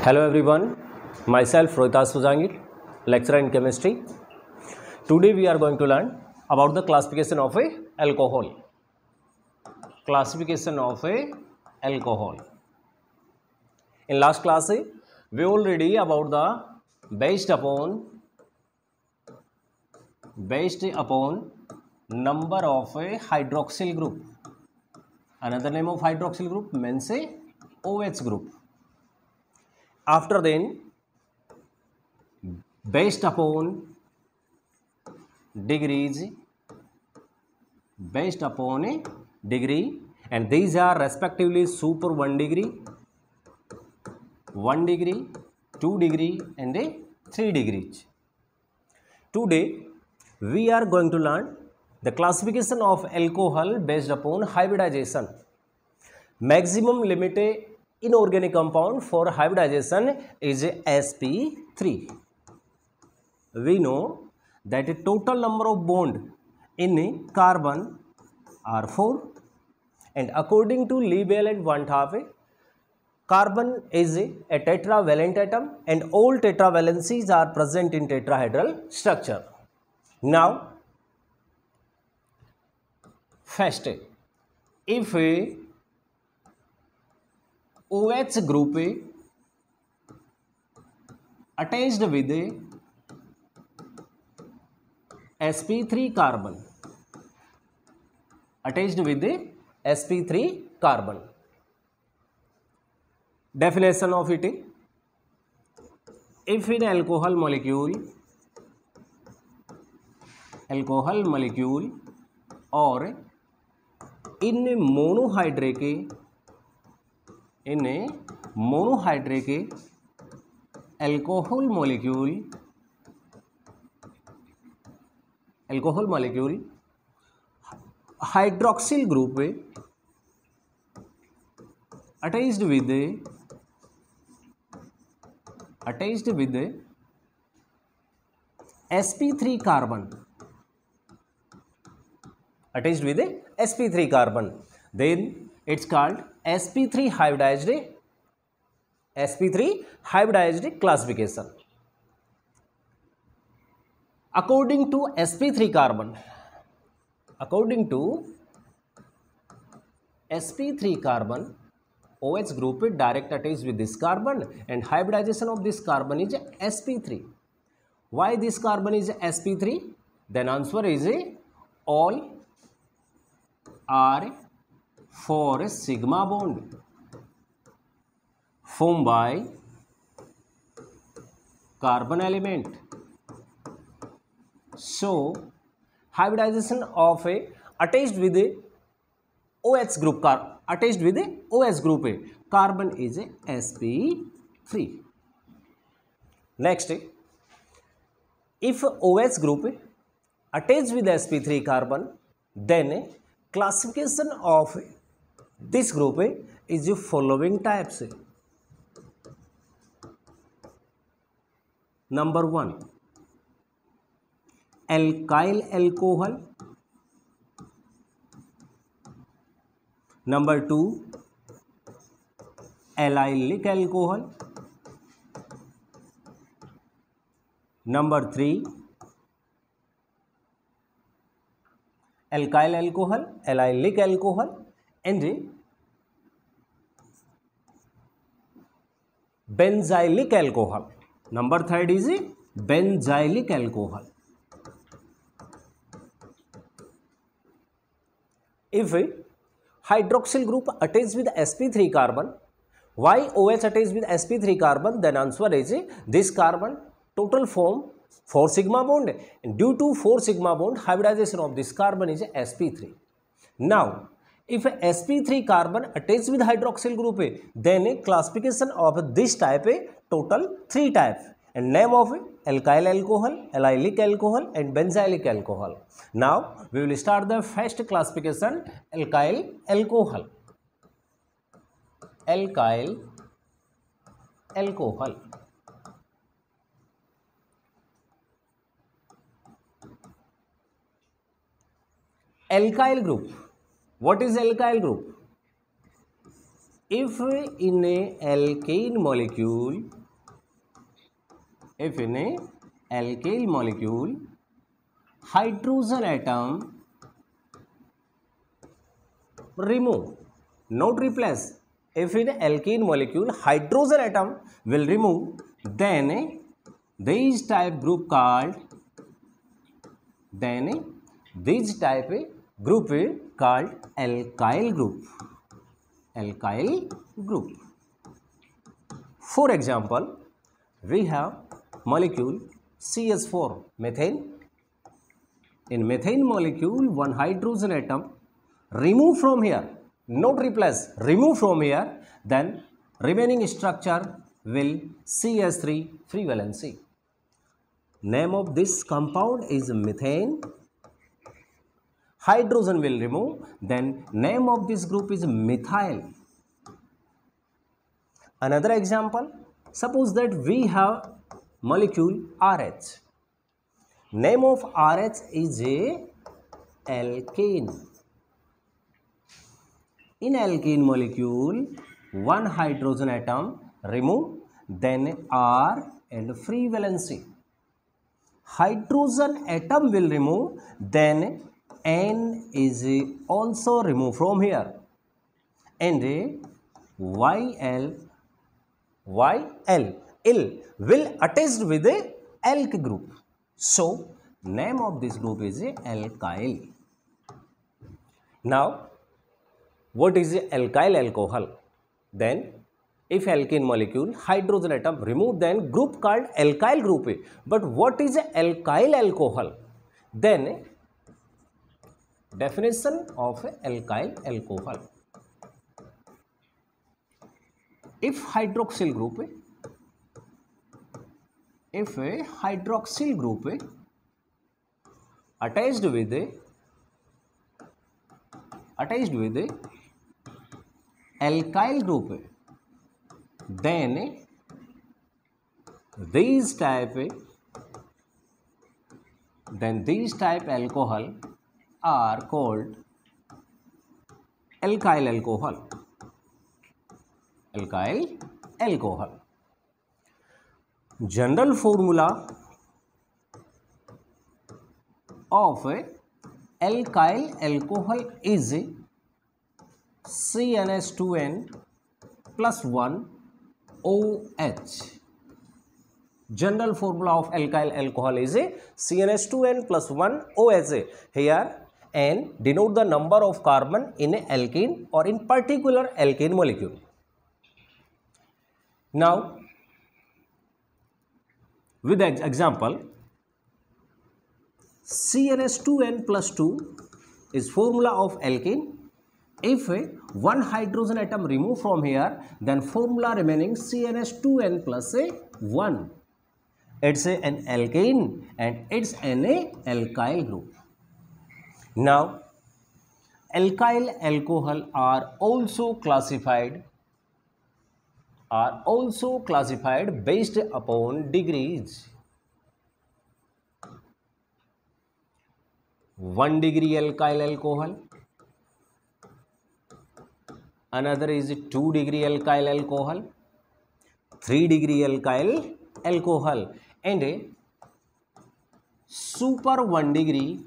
Hello everyone, myself Rohitas Sujangir, lecturer in chemistry. Today we are going to learn about the classification of a alcohol. Classification of a alcohol. In last class we already about the based upon number of a hydroxyl group. Another name of hydroxyl group means a OH group. After then, based upon degrees, based upon a degree, and these are respectively super 1 degree, 1 degree, 2 degree, and a 3 degrees. Today we are going to learn the classification of alcohol based upon hybridization. Maximum limit inorganic compound for hybridization is sp3. We know that the total number of bond in carbon are 4, and according to Lebel and Van 't Hoff, carbon is a tetravalent atom and all tetravalencies are present in tetrahedral structure. Now, first, if a OH group attached with a sp3 carbon, attached with the sp3 carbon. Definition of it: if in alcohol molecule or in monohydrate alcohol molecule hydroxyl group attached with sp3 carbon, then it's called sp3 hybridized classification. According to sp3 carbon, OH group direct attached with this carbon and hybridization of this carbon is sp3. Why this carbon is sp3? Then answer is all are for sigma bond formed by carbon element. So hybridization of a attached with a OH group carbon is sp3. Next, if OH group attached with sp3 carbon, then classification of this group is the following types. Number 1, alkyl alcohol. Number 2, allylic alcohol. Number 3, alkyl alcohol, allylic alcohol, and benzylic alcohol. Number 3 is benzylic alcohol. If hydroxyl group attached with sp3 carbon, why OH attached with sp3 carbon? Then answer is this carbon total form 4 sigma bond, and due to 4 sigma bond hybridization of this carbon is sp3. Now, if sp3 carbon attached with hydroxyl group, then classification of this type total 3 types, and name of alkyl alcohol, allylic alcohol, and benzylic alcohol. Now we will start the first classification, alkyl alcohol. Alkyl alcohol. Alkyl group. What is alkyl group? if in a alkane molecule, if in a alkyl molecule hydrogen atom remove, not replace, if in alkene molecule hydrogen atom will remove, then this type group called, then this type group called alkyl group, alkyl group. For example, we have molecule CH4, methane. In methane molecule, one hydrogen atom remove from here, not replace, remove from here, then remaining structure will CH3 free valency. Name of this compound is methane. Hydrogen will remove, then name of this group is methyl. Another example, suppose that we have molecule RH. Name of RH is a alkane. In alkane molecule, one hydrogen atom remove, then R and free valency. Hydrogen atom will remove, then N is also removed from here, and YL will attached with a alk group. So name of this group is alkyl. Now what is alkyl alcohol? Then if alkene molecule hydrogen atom remove, then group called alkyl group. But what is alkyl alcohol? Then definition of alkyl alcohol. If hydroxyl group, if a hydroxyl group attached with alkyl group, then these type alcohol are called alkyl alcohol. Alkyl alcohol. General formula of alkyl alcohol is CnH2n plus 1 OH. General formula of alkyl alcohol is CnH2n plus 1 OH. Here N denote the number of carbon in a alkene or in particular alkane molecule. Now with the example, CnH2n plus 2 is formula of alkene. If one hydrogen atom remove from here, then formula remaining CnH2n plus 1. It's an alkane and it's an alkyl group. Now alkyl alcohol are also classified based upon degrees. 1 degree alkyl alcohol, another is 2 degree alkyl alcohol, 3 degree alkyl alcohol, and a super 1 degree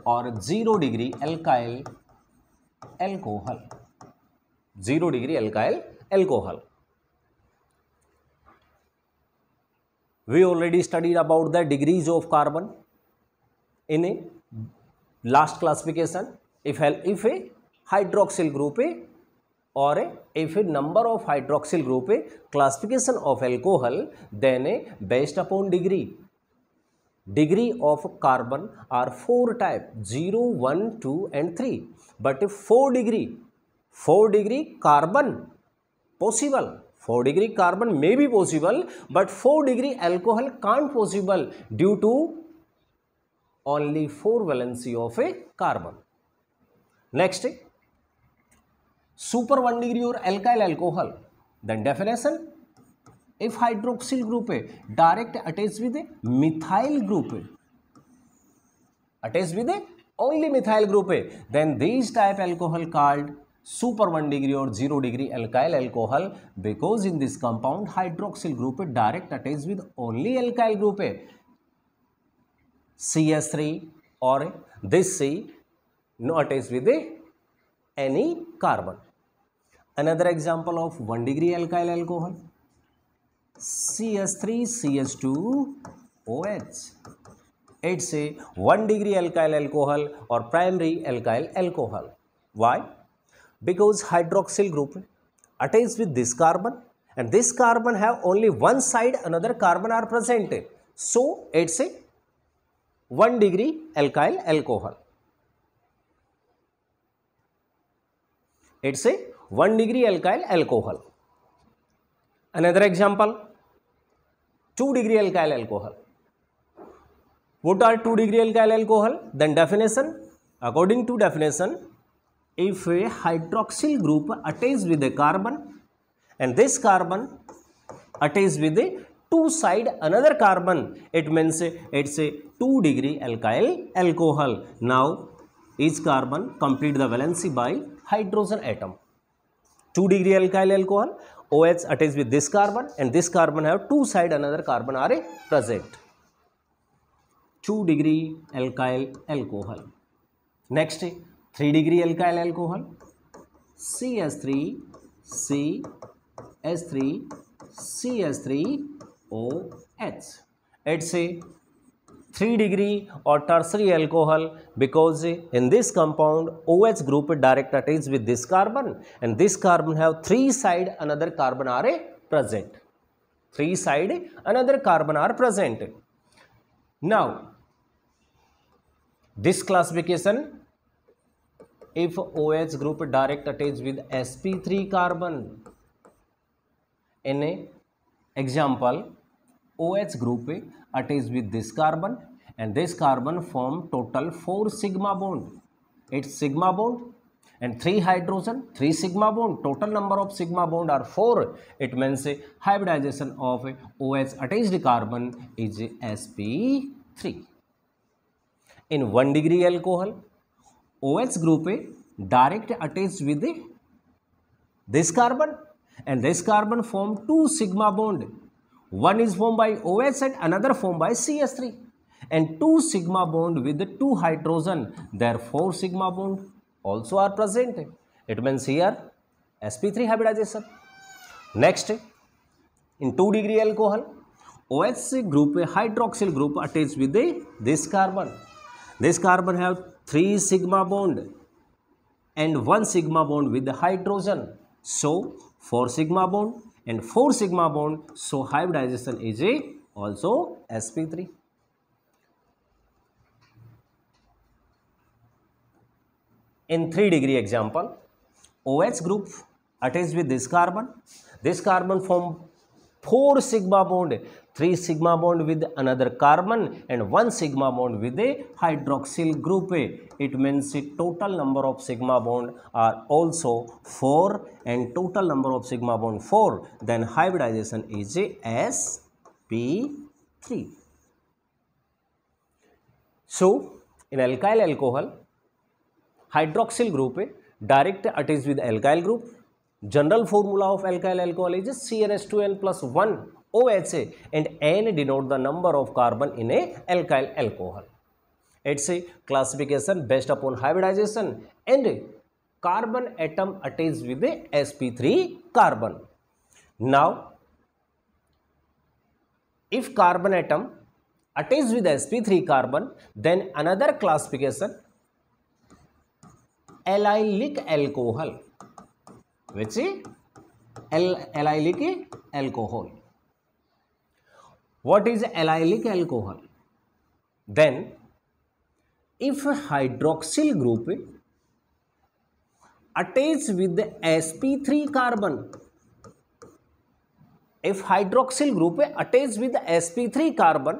or 0 degree alkyl alcohol. 0 degree alkyl alcohol. We already studied about the degrees of carbon in a last classification. If a hydroxyl group or if a number of hydroxyl group classification of alcohol, then based upon degree of carbon are 4 type: 0, 1, 2 and 3. But 4 degree carbon possible. 4 degree carbon may be possible, but 4 degree alcohol can't possible due to only 4 valency of a carbon. Next, super 1 degree or alkyl alcohol. Then definition: if hydroxyl group direct attached with a methyl group, attached with a only methyl group, then these type alcohol called super 1 degree or 0 degree alkyl alcohol, because in this compound hydroxyl group direct attached with only alkyl group CS3, or this C no attached with any carbon. Another example of 1 degree alkyl alcohol, CS3CH2OH. It's a 1 degree alkyl alcohol or primary alkyl alcohol. Why? Because hydroxyl group attached with this carbon, and this carbon have only one side, another carbon are present. So it's a 1 degree alkyl alcohol. It's a 1 degree alkyl alcohol. Another example, 2 degree alkyl alcohol. What are 2 degree alkyl alcohol? Then definition, according to definition, if a hydroxyl group attached with a carbon, and this carbon attached with a two side another carbon, it means it's a 2 degree alkyl alcohol. Now each carbon complete the valency by hydrogen atom. 2 degree alkyl alcohol, OH attached with this carbon, and this carbon have two side another carbon are present. 2 degree alkyl alcohol. Next, 3 degree alkyl alcohol, CS3, CH3, CH3OH. It's a 3 degree or tertiary alcohol, because in this compound OH group direct attached with this carbon, and this carbon have three side another carbon are present. 3 side another carbon are present. Now this classification, if OH group direct attached with sp3 carbon, in a example OH group attached with this carbon, and this carbon form total 4 sigma bond. It's sigma bond and 3 hydrogen, 3 sigma bond. Total number of sigma bond are 4. It means hybridization of OH attached carbon is sp3. In 1 degree alcohol, OH group direct attached with this carbon, and this carbon form 2 sigma bond. One is formed by OH and another formed by CS3, and 2 sigma bond with the 2 hydrogen, therefore sigma bond also are present. It means here sp3 hybridization. Next, in 2 degree alcohol, OH group hydroxyl group attached with this carbon. This carbon have 3 sigma bond and 1 sigma bond with the hydrogen, so 4 sigma bond and 4 sigma bond, so hybridization is also sp3. In 3 degree example, OH group attached with this carbon form 4 sigma bond, 3 sigma bond with another carbon and 1 sigma bond with a hydroxyl group. It means the total number of sigma bond are also 4, and total number of sigma bond 4, then hybridization is sp3. So in alkyl alcohol, hydroxyl group direct attached with alkyl group. General formula of alkyl alcohol is CnH2n plus 1 OH, and N denote the number of carbon in a alkyl alcohol. It's a classification based upon hybridization and carbon atom attached with a sp3 carbon. Now if carbon atom attached with sp3 carbon, then another classification, allylic alcohol, which is allylic alcohol. What is allylic alcohol? Then if hydroxyl group attached with the sp3 carbon, if hydroxyl group attached with the sp3 carbon,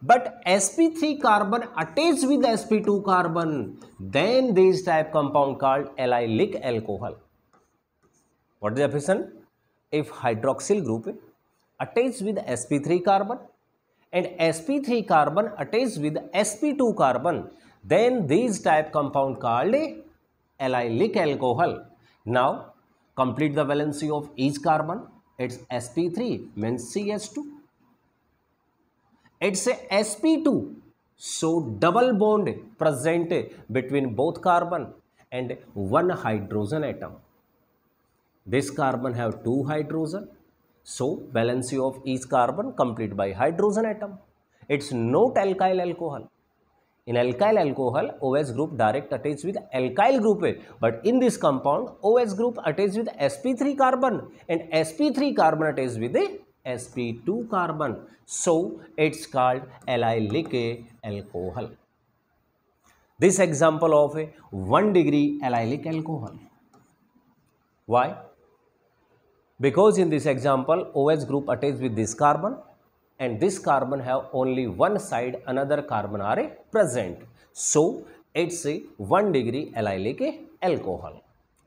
but sp3 carbon attached with the sp2 carbon, then this type compound called allylic alcohol. What is the definition? If hydroxyl group attached with sp3 carbon and sp3 carbon attached with sp2 carbon, then this type compound called allylic alcohol. Now complete the valency of each carbon. It's sp3 means CH2. It's a sp2. So double bond present between both carbon and one hydrogen atom. This carbon have two hydrogen. So valency of each carbon complete by hydrogen atom. It's not alkyl alcohol. In alkyl alcohol, OH group direct attached with alkyl group, but in this compound, OH group attached with sp3 carbon and sp3 carbon attached with the sp2 carbon. So it's called allylic alcohol. This example of a 1 degree allylic alcohol. Why? Because in this example, OH group attached with this carbon and this carbon have only one side, another carbon are present. So it's a 1 degree allylic alcohol.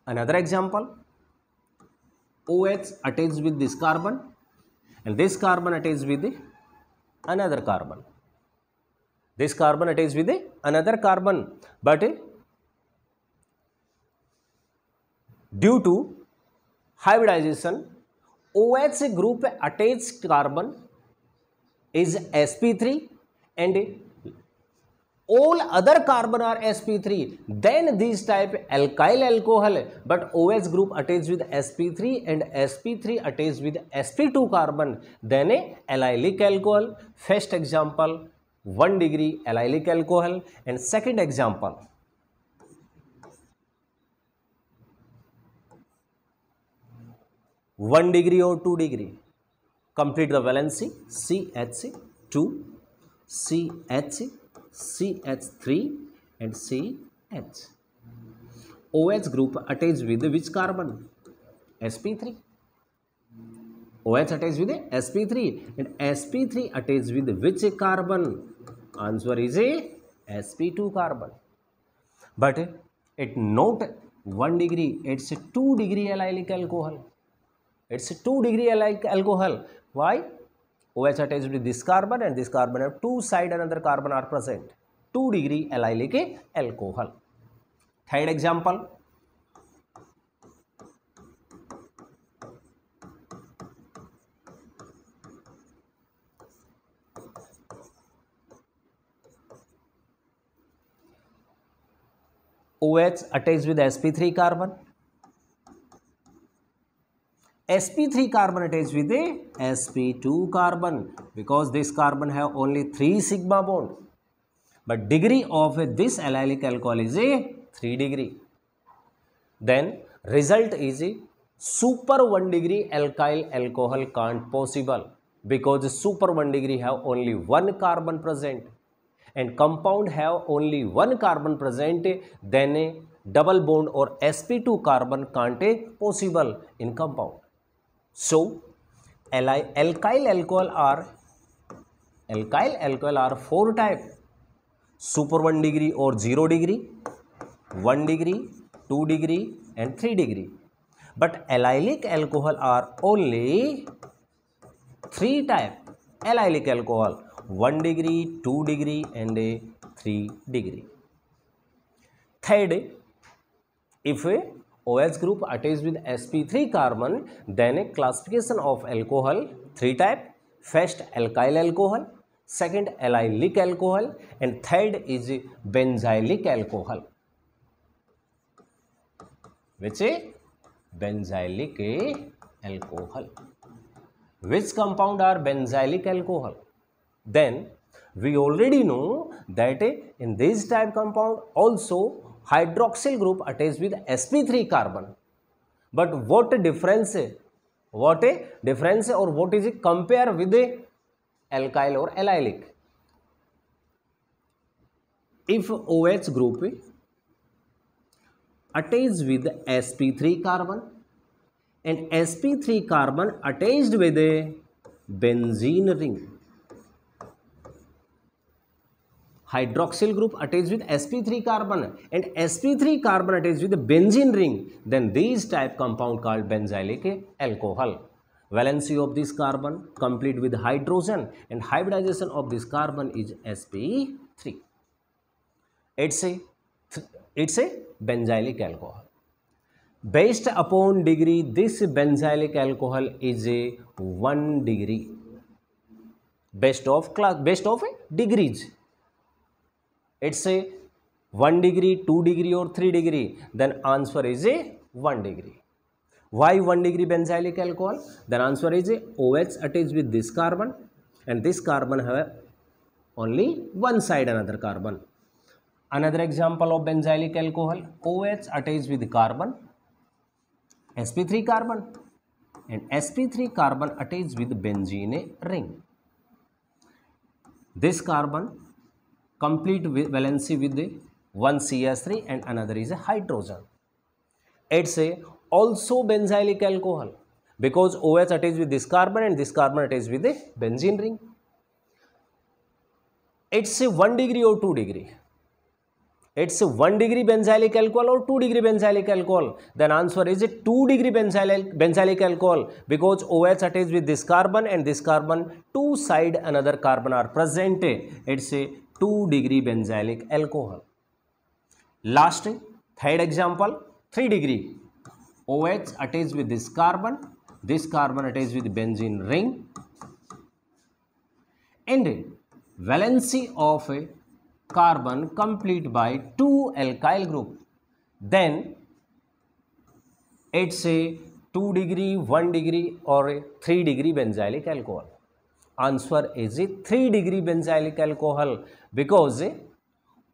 Another example, OH attached with this carbon and this carbon attached with another carbon. This carbon attached with another carbon, but due to hybridization, OH group attached carbon is sp3 and all other carbon are sp3. Then this type alkyl alcohol, but OH group attached with sp3 and sp3 attached with sp2 carbon. Then a allylic alcohol. First example 1 degree allylic alcohol and second example 1 degree or 2 degree. Complete the valency CH2, CH, CH3 and CH. OH group attached with which carbon? sp3. OH attached with sp3 and sp3 attached with which carbon? Answer is a sp2 carbon. But it not 1 degree, it's a 2 degree allylic alcohol. It's a 2 degree allylic alcohol. Why? OH attached with this carbon and this carbon have two side, another carbon are present. 2 degree allylic alcohol. Third example. OH attached with sp3 carbon. sp3 carbon attached with a sp2 carbon because this carbon have only 3 sigma bond. But degree of this allylic alcohol is a 3 degree. Then result is a super 1 degree alkyl alcohol can't possible because super 1 degree have only one carbon present and compound have only one carbon present. Then a double bond or sp2 carbon can't possible in compound. So alkyl alcohol are 4 type: super 1 degree or 0 degree, 1 degree, 2 degree and 3 degree. But allylic alcohol are only 3 type. Allylic alcohol 1 degree, 2 degree and 3 degree. Third, if a OH group attached with sp3 carbon, then a classification of alcohol 3 type. First alkyl alcohol, second allylic alcohol and third is benzylic alcohol. Which is benzylic alcohol. Which compound are benzylic alcohol? Then we already know that in this type compound also hydroxyl group attached with sp3 carbon. But what difference or what is it compare with the alkyl or allylic? If OH group attached with sp3 carbon and sp3 carbon attached with a benzene ring, hydroxyl group attached with sp3 carbon and sp3 carbon attached with the benzene ring, then these type compound called benzylic alcohol. Valency of this carbon complete with hydrogen and hybridization of this carbon is sp3. It's a benzylic alcohol. Based upon degree, this benzylic alcohol is a 1 degree. Based of degrees. It's a 1 degree, 2 degree or 3 degree. Then answer is a 1 degree. Why 1 degree benzylic alcohol? Then answer is a OH attached with this carbon, and this carbon have only one side another carbon. Another example of benzylic alcohol, OH attached with carbon, sp3 carbon, and sp3 carbon attached with benzene ring. This carbon complete valency with one CH3 and another is a hydrogen. It's a also benzylic alcohol because OH attached with this carbon and this carbon attached with the benzene ring. It's a 1 degree or 2 degree. It's a 1 degree benzylic alcohol or 2 degree benzylic alcohol. Then answer is a 2 degree benzylic alcohol because OH attached with this carbon and this carbon, two side another carbon are present. It's a 2 degree benzylic alcohol. Last, third example, 3 degree. OH attached with this carbon attached with benzene ring, and valency of a carbon complete by 2 alkyl group. Then it's a 2 degree, 1 degree or a 3 degree benzylic alcohol. Answer is a 3 degree benzylic alcohol because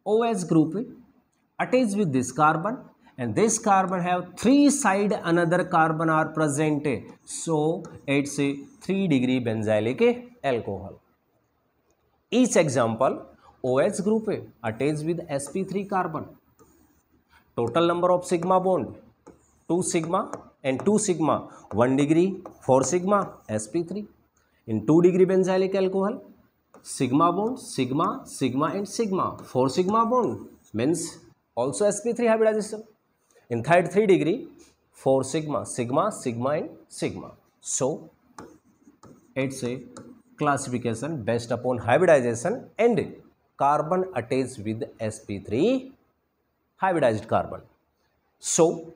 OH group attached with this carbon and this carbon have 3 side another carbon are present, so it's a 3 degree benzylic alcohol. Each example, OH group attached with sp3 carbon, total number of sigma bond 2 sigma and 2 sigma, 1 degree 4 sigma sp3. In 2 degree benzylic alcohol, sigma bond sigma, sigma and sigma, 4 sigma bond means also sp3 hybridization. In third 3 degree, 4 sigma, sigma, sigma and sigma. So it's a classification based upon hybridization and carbon attached with sp3 hybridized carbon. So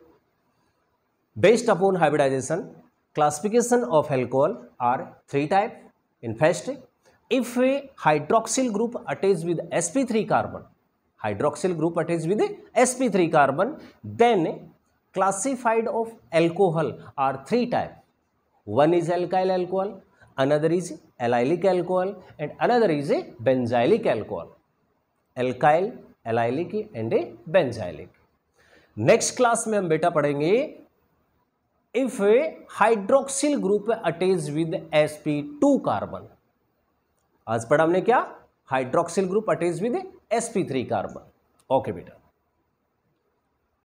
based upon hybridization, classification of alcohol are 3 types. In first, if a hydroxyl group attached with sp3 carbon, then classified of alcohol are 3 types. One is alkyl alcohol, another is allylic alcohol and another is a benzylic alcohol. Alkyl, allylic and a benzylic. Next class में हम बेटा पढ़ेंगे if A hydroxyl group attach with sp2 carbon. आज पढ़ा हमने क्या, hydroxyl group attach with sp3 carbon. Okay बेटा.